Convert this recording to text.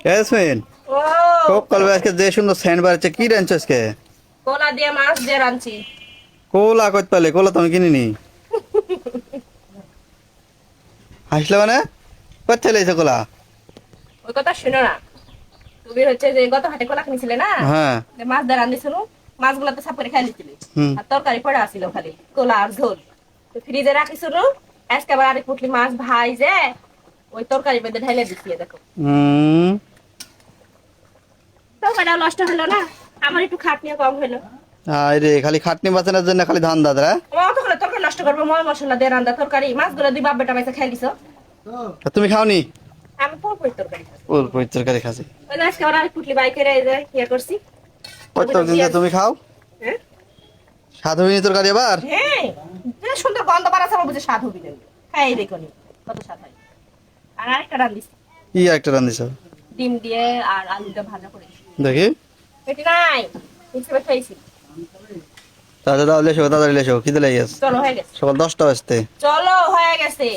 ইয়াসমিন, ও সকালবেলা আজকে যে সুন্দর স্যান্ড বাড়ছে, কি রাঁধছো আজকে? কোলা দিয়ে মাছ দিয়ে রাঁধছি। কোলা কত পালে? কোলা তো আমি কিনিনি। হাসলে মানে? কোথা লেগেছে কোলা? ওই কথা শুনো না, তুমি হচ্ছে যে গত হাটে কোলা কিনেছিলে না, হ্যাঁ। যে মাছ দিয়ে রাঁধছিলো, মাছগুলো তো সাপ করে খাই দিছিলে, হুম। আর তরকারি পড়ে আসছিল খালি কোলা আর ঝোল। তো ফ্রিজে রাখিছিল, আজকে আবার আরেক পুটলি মাছ ভাই যে ওই তরকারি বেঁধে ঢেলে দিচ্ছি, দেখো হুম। তরকারিটাও নষ্ট হলো না, আমার একটু খাটনিও কম হলো। আরে খালি খাটনি বাঁচানোর জন্য খালি ধান দাদরা। আমার অত হলে তরকারি নষ্ট করবো, ময় মশলা দিয়ে রান্না তরকারি, মাছগুলো দুই বাপ বেটা মাইসে খাই দিছো। তুমি খাওনি? আমি পুরোপুরি তরকারি খাচ্ছি। ওর কই তরকারি খাসি। ওই যে আজকে আবার আরেক পুটলি বাইকে ইয়ে করছি। প্রত্যেকদিন যে তুমি খাও? হ্যাঁ স্বাদ হয়নি তরকারি আবার? হ্যাঁ, যে সুন্দর গন্ধ বাড়াচ্ছে আমার বুঝে স্বাদ হবে না। হ্যাঁ এই দেখো নি কত স্বাদ হয়। আর আরেকটা রান্ধিস, কি একটা রাঁধিছ? ডিম দিয়ে আর আলুটা ভাজা করে দিছি। দেখি। পেটি নাই, হিসেবে খাইছি। তাড়াতাড়ি লেসো, তাড়াতাড়ি লেসো, খিদে লেগে গেছে। চলো হয়ে গেছে, সকাল 10টা বাজতে। চলো হয়ে গেছে।